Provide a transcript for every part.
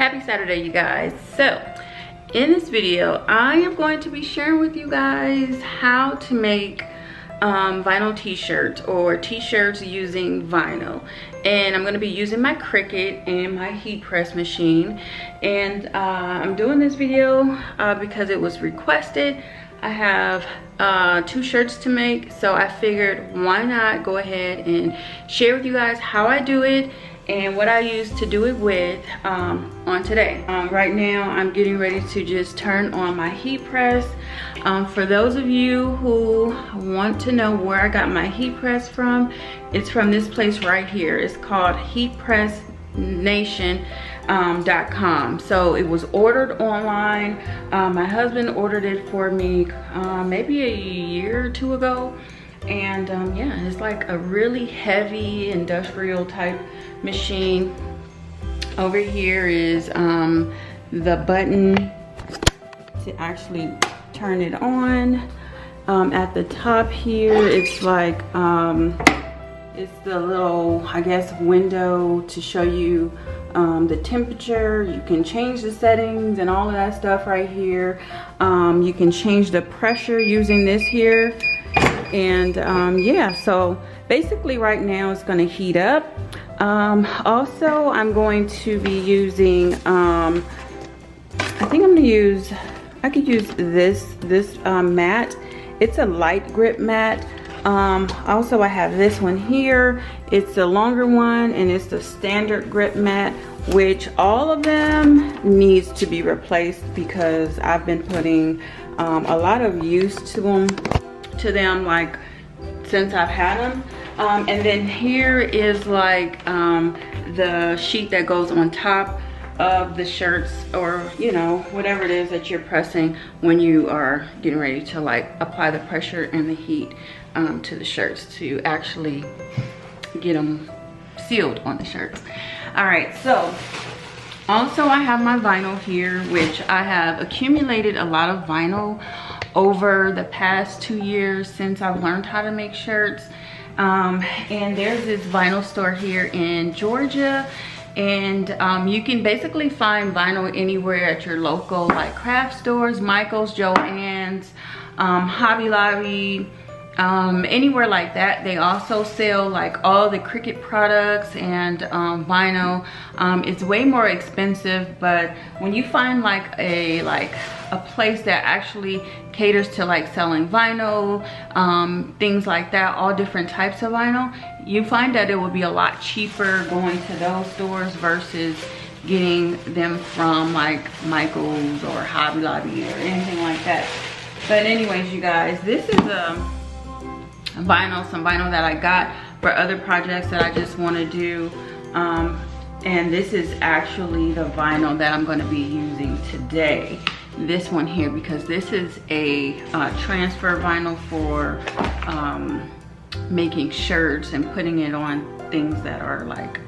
Happy Saturday, you guys. So in this video I am going to be sharing with you guys how to make vinyl t-shirts or t-shirts using vinyl, and I'm going to be using my Cricut and my heat press machine. And I'm doing this video because it was requested. I have 2 shirts to make, so I figured why not go ahead and share with you guys how I do it and what I use to do it with on today. Right now I'm getting ready to just turn on my heat press. For those of you who want to know where I got my heat press from, it's from this place right here. It's called heatpressnation.com. So it was ordered online. My husband ordered it for me maybe a year or 2 ago. And yeah, it's like a really heavy industrial type machine. Over here is the button to actually turn it on. At the top here, it's like it's the little, I guess, window to show you the temperature. You can change the settings and all of that stuff right here. You can change the pressure using this here. And yeah, so basically right now it's going to heat up. Also, I'm going to be using I think I'm going to use, I could use this mat. It's a light grip mat. Also I have this one here. It's a longer one, and it's the standard grip mat, which all of them needs to be replaced because I've been putting a lot of use to them like since I've had them. And then here is like the sheet that goes on top of the shirts, or you know, whatever it is that you're pressing when you are getting ready to like apply the pressure and the heat to the shirts to actually get them sealed on the shirts. All right, so also I have my vinyl here, which I have accumulated a lot of vinyl over the past 2 years since I've learned how to make shirts. And there's this vinyl store here in Georgia, and you can basically find vinyl anywhere at your local like craft stores, Michael's, Joann's, Hobby Lobby, anywhere like that. They also sell like all the Cricut products and vinyl. It's way more expensive, but when you find like a place that actually caters to like selling vinyl, things like that, all different types of vinyl, you find that it will be a lot cheaper going to those stores versus getting them from like Michael's or Hobby Lobby or anything like that. But anyways, you guys, this is some vinyl that I got for other projects that I just want to do. And this is actually the vinyl that I'm going to be using today. This one here, because this is a transfer vinyl for making shirts and putting it on things that are like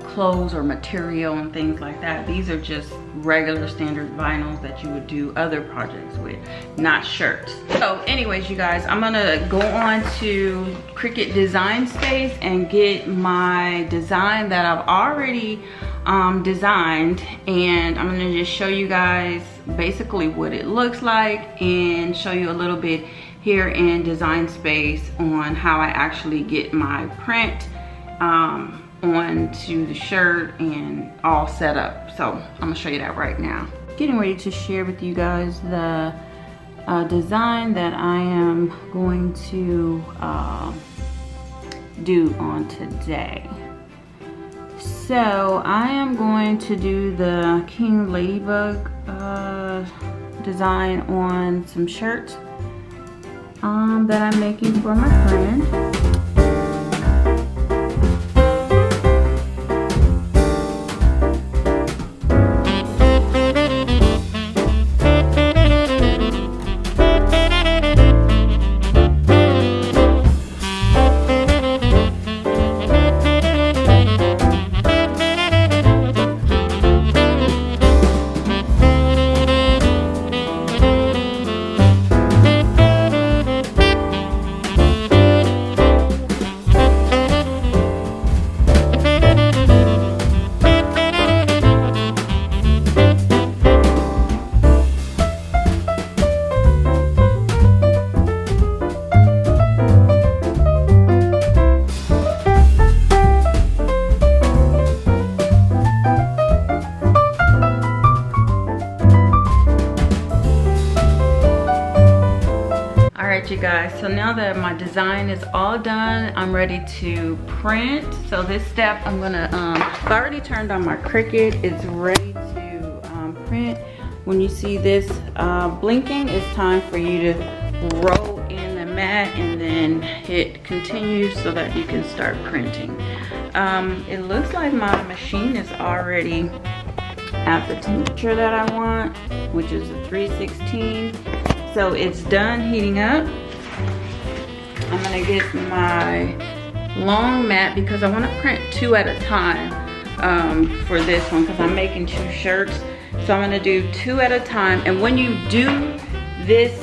clothes or material and things like that. These are just regular standard vinyls that you would do other projects with, not shirts. So anyways, you guys, I'm gonna go on to Cricut Design Space and get my design that I've already designed, and I'm gonna just show you guys basically what it looks like and show you a little bit here in Design Space on how I actually get my print onto the shirt and all set up. So I'm gonna show you that right now. Getting ready to share with you guys the design that I am going to do on today. So I am going to do the King Ladybug design on some shirts that I'm making for my friend. you guys, so now that my design is all done, I'm ready to print. So this step, I'm gonna, I've already turned on my Cricut. It's ready to print. When you see this blinking, it's time for you to roll in the mat and then hit continue so that you can start printing. It looks like my machine is already at the temperature that I want, which is a 316. So it's done heating up. I'm gonna get my long mat because I want to print 2 at a time for this one because I'm making 2 shirts. So I'm gonna do 2 at a time. And when you do this,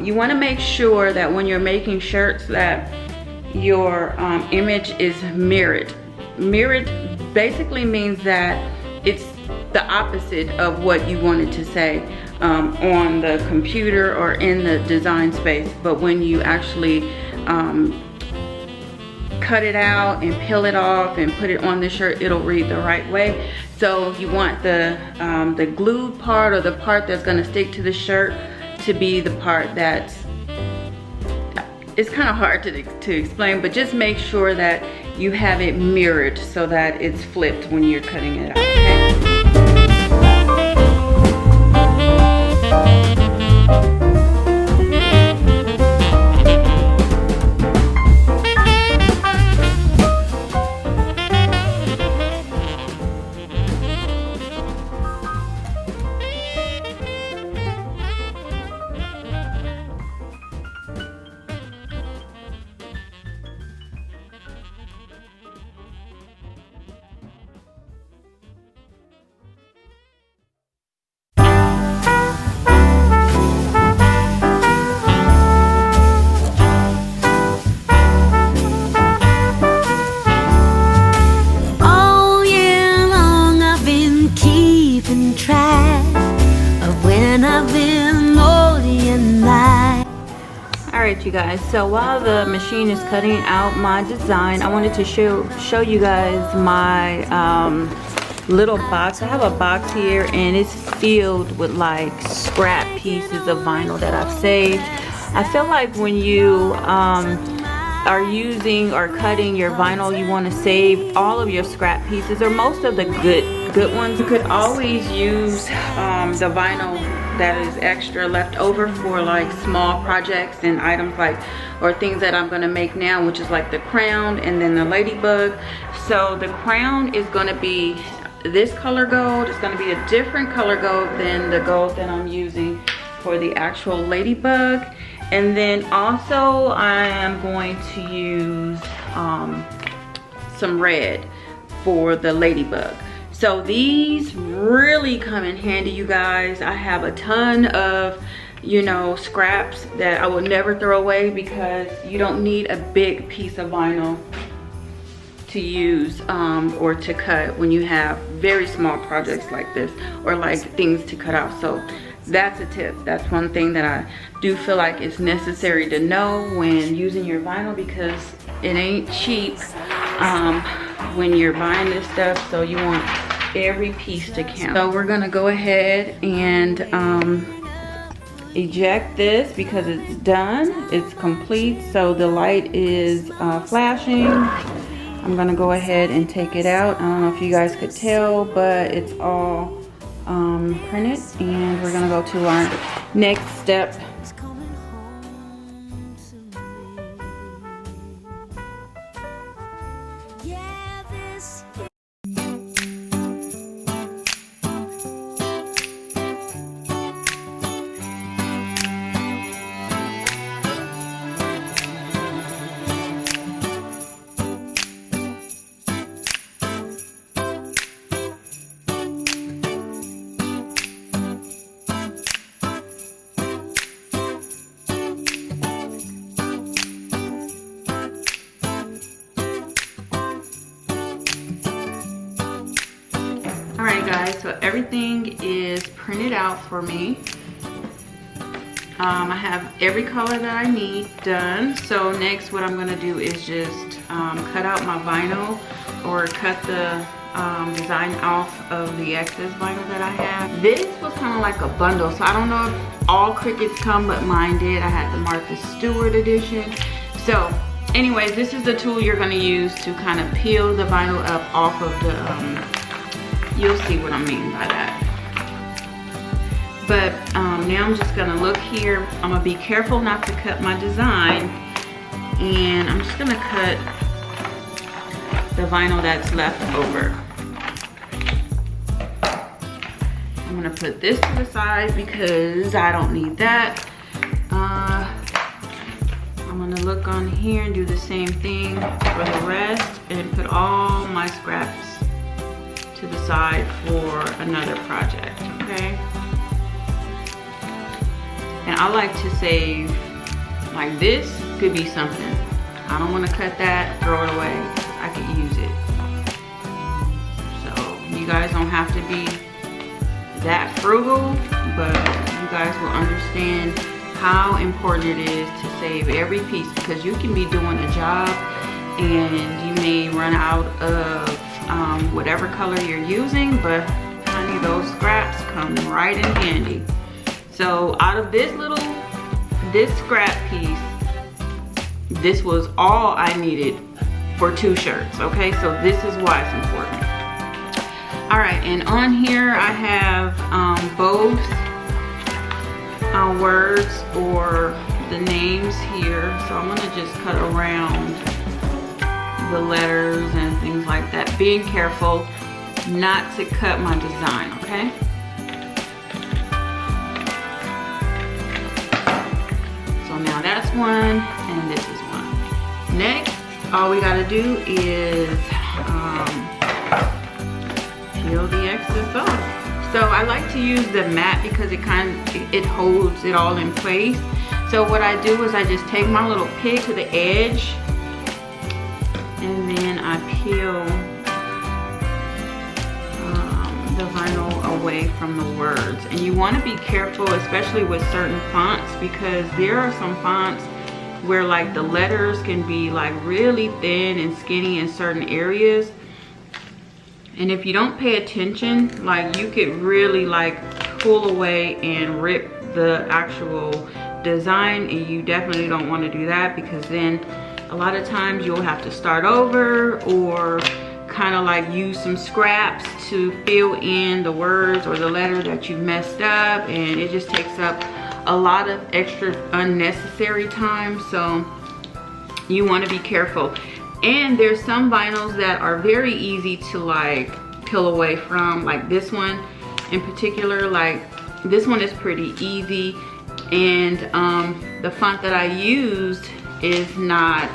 you want to make sure that when you're making shirts that your image is mirrored. Mirrored basically means that it's the opposite of what you wanted to say on the computer or in the design space. But when you actually cut it out and peel it off and put it on the shirt, it'll read the right way. So you want the glued part, or the part that's going to stick to the shirt, to be the part that's, it's kind of hard to explain, but just make sure that you have it mirrored so that it's flipped when you're cutting it out, okay? Alright you guys, so while the machine is cutting out my design, I wanted to show you guys my little box. I have a box here and it's filled with like scrap pieces of vinyl that I've saved. I feel like when you are using or cutting your vinyl, you want to save all of your scrap pieces, or most of the good ones. You could always use the vinyl that is extra left over for like small projects and items like, or things that I'm going to make now, which is like the crown and then the ladybug. So the crown is going to be this color gold. It's going to be a different color gold than the gold that I'm using for the actual ladybug. And then also I am going to use some red for the ladybug. So these really come in handy, you guys. I have a ton of, you know, scraps that I will never throw away, because you don't need a big piece of vinyl to use or to cut when you have very small projects like this, or like things to cut out. So that's a tip. That's one thing that I do feel like it's necessary to know when using your vinyl, because it ain't cheap when you're buying this stuff. So you want every piece to count. So we're gonna go ahead and eject this because it's done, it's complete. So the light is flashing. I'm gonna go ahead and take it out. I don't know if you guys could tell, but it's all printed, and we're gonna go to our next step. Alright guys, so everything is printed out for me. I have every color that I need done. So next what I'm going to do is just cut out my vinyl, or cut the design off of the excess vinyl that I have. This was kind of like a bundle, so I don't know if all Cricuts come, but mine did. I had the Martha Stewart edition. So anyways, this is the tool you're going to use to kind of peel the vinyl up off of the, you'll see what I mean by that. But now I'm just going to look here. I'm going to be careful not to cut my design, and I'm just going to cut the vinyl that's left over. I'm going to put this to the side because I don't need that. I'm going to look on here and do the same thing for the rest and put all my scraps to the side for another project, okay? And I like to save, like this could be something. I don't want to cut that, throw it away. I could use it. So you guys don't have to be that frugal, but you guys will understand how important it is to save every piece, because you can be doing a job and you may run out of whatever color you're using, but honey, those scraps come right in handy. So out of this scrap piece, this was all I needed for 2 shirts, okay? So this is why it's important. All right, and on here I have both words or the names here. So I'm gonna just cut around the letters and things like that, being careful not to cut my design, okay? So now that's one, and this is one. Next, all we gotta do is peel the excess off. So I like to use the mat because it holds it all in place. So what I do is I just take my little pick to the edge, and then I peel the vinyl away from the words. And you want to be careful, especially with certain fonts, because there are some fonts where like the letters can be like really thin and skinny in certain areas. And if you don't pay attention, like you could really like pull away and rip the actual design, and you definitely don't want to do that, because then a lot of times you'll have to start over or kind of like use some scraps to fill in the words or the letter that you messed up, and it just takes up a lot of extra unnecessary time. So you want to be careful. And there's some vinyls that are very easy to like peel away from, like this one in particular. Like this one is pretty easy, and the font that I used is not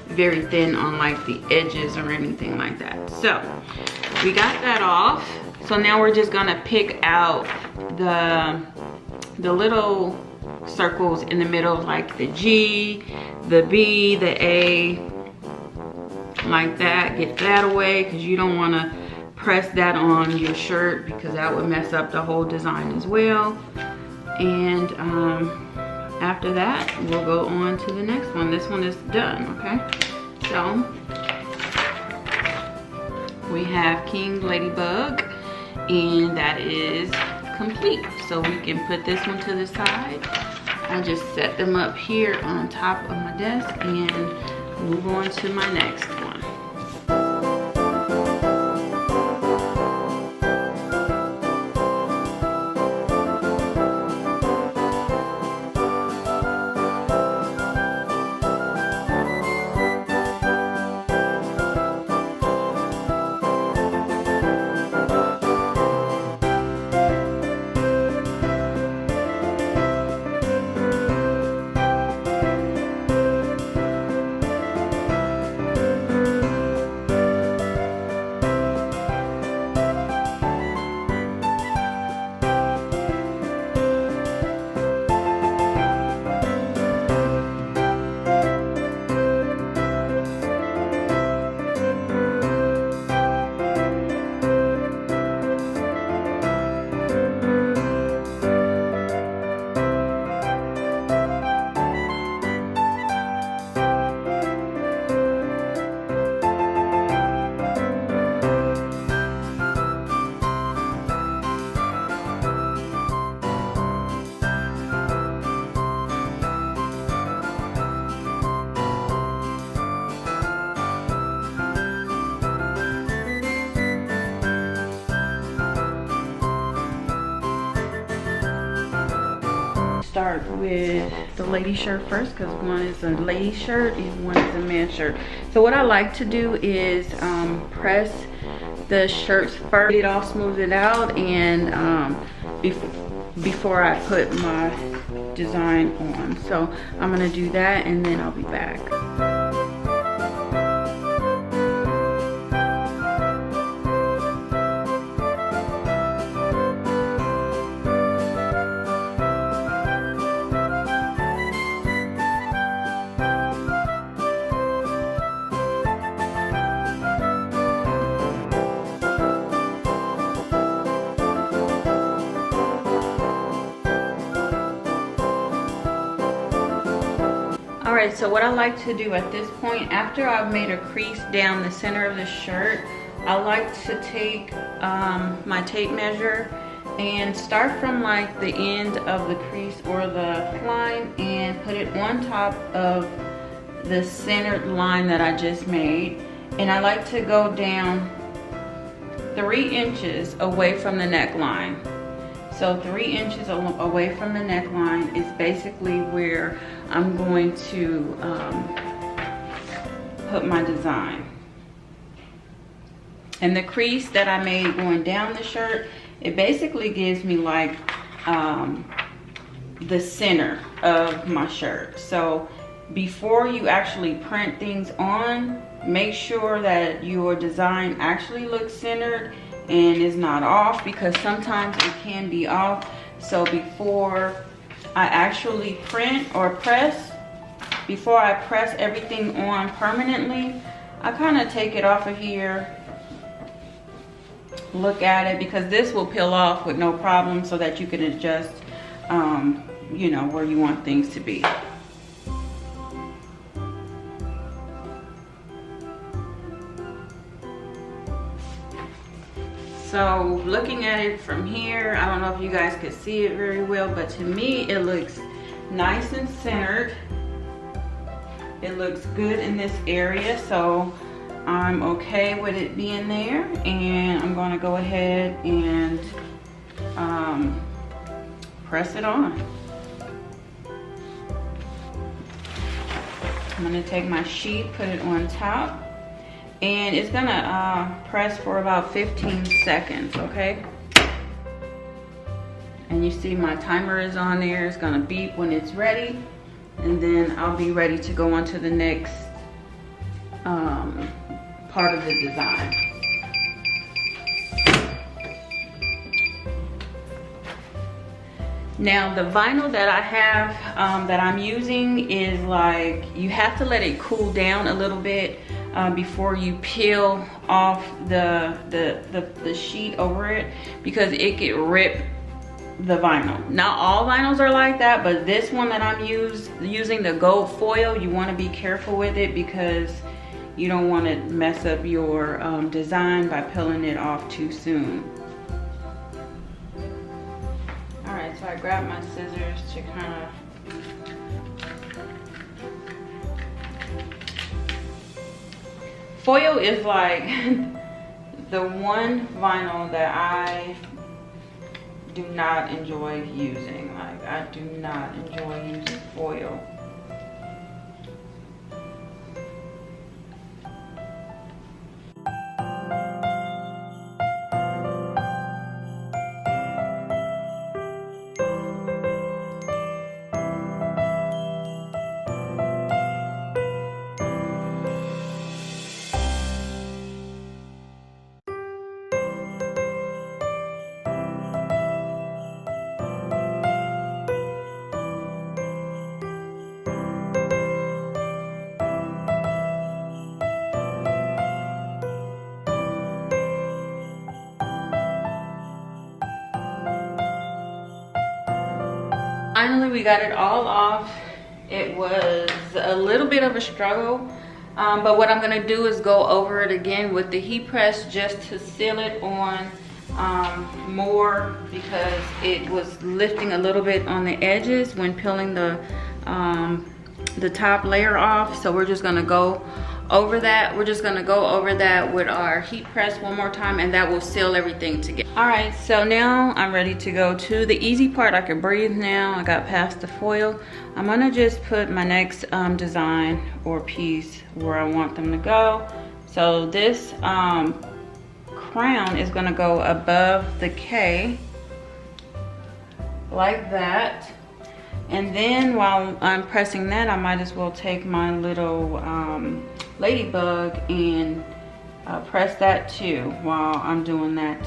very thin on like the edges or anything like that. So we got that off. So now we're just gonna pick out the little circles in the middle, like the G, the B, the A, like that. Get that away, because you don't want to press that on your shirt, because that would mess up the whole design as well. And after that, we'll go on to the next one. This one is done, okay? So we have King Ladybug, and that is complete. So we can put this one to the side. I just set them up here on top of my desk and move on to my next one. start with the lady shirt first, because one is a lady shirt and one is a man's shirt. So what I like to do is press the shirts first, get it all, smooth it out, and before I put my design on. So I'm gonna do that and then I'll be back. Alright, so what I like to do at this point, after I've made a crease down the center of the shirt, I like to take my tape measure and start from like the end of the crease or the line and put it on top of the centered line that I just made. And I like to go down 3 inches away from the neckline. So 3 inches away from the neckline is basically where I'm going to put my design. And the crease that I made going down the shirt, it basically gives me like the center of my shirt. So before you actually print things on, make sure that your design actually looks centered and is not off, because sometimes it can be off. So before I actually print or press, before I press everything on permanently, I kind of take it off of here, look at it, because this will peel off with no problem, so that you can adjust you know, where you want things to be. So looking at it from here, I don't know if you guys could see it very well, but to me it looks nice and centered. It looks good in this area, so I'm okay with it being there. And I'm gonna go ahead and press it on. I'm gonna take my sheet, put it on top, and it's gonna press for about 15 seconds, okay? And you see my timer is on there. It's gonna beep when it's ready, and then I'll be ready to go on to the next part of the design. Now the vinyl that I have that I'm using is like, you have to let it cool down a little bit before you peel off the sheet over it, because it could rip the vinyl. Not all vinyls are like that, but this one that I'm using, the gold foil, you want to be careful with it because you don't want to mess up your design by peeling it off too soon. Alright, so I grabbed my scissors to kind of foil is like the one vinyl that I do not enjoy using. Like, I do not enjoy using foil. Finally, we got it all off. It was a little bit of a struggle, but what I'm gonna do is go over it again with the heat press just to seal it on more, because it was lifting a little bit on the edges when peeling the top layer off. So we're just gonna go over that. We're just gonna go over that with our heat press one more time, and that will seal everything together. All right, so now I'm ready to go to the easy part. I can breathe now. I got past the foil. I'm gonna just put my next design or piece where I want them to go. So this crown is gonna go above the K, like that. And then while I'm pressing that, I might as well take my little ladybug and press that too while I'm doing that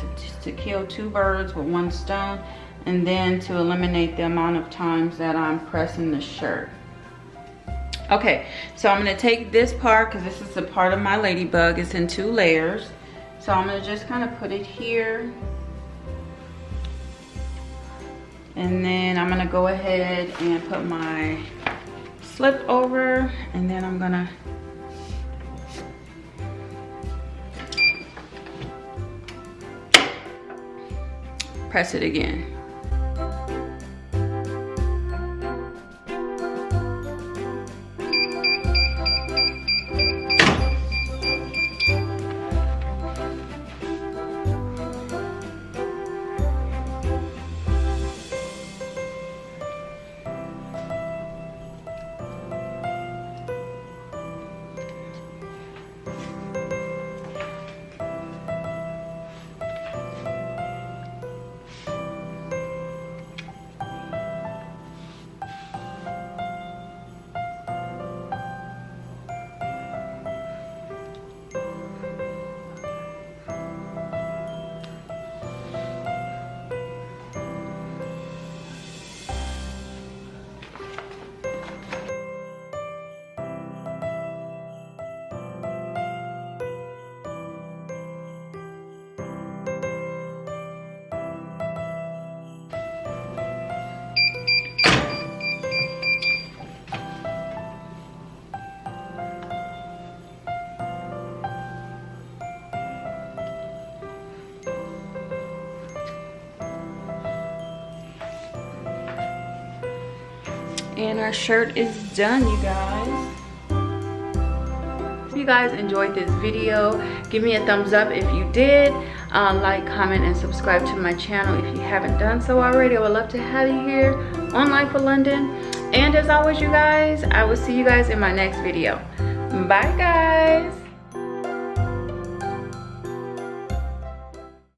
to kill two birds with one stone, and then to eliminate the amount of times that I'm pressing the shirt. Okay, so I'm gonna take this part, because this is the part of my ladybug. It's in 2 layers. So I'm gonna just kind of put it here. And then I'm gonna go ahead and put my slip over, and then I'm gonna press it again. And our shirt is done, you guys. If you guys enjoyed this video, give me a thumbs up if you did. Like, comment, and subscribe to my channel if you haven't done so already. I would love to have you here on Life of London. And as always, you guys, I will see you guys in my next video. Bye, guys.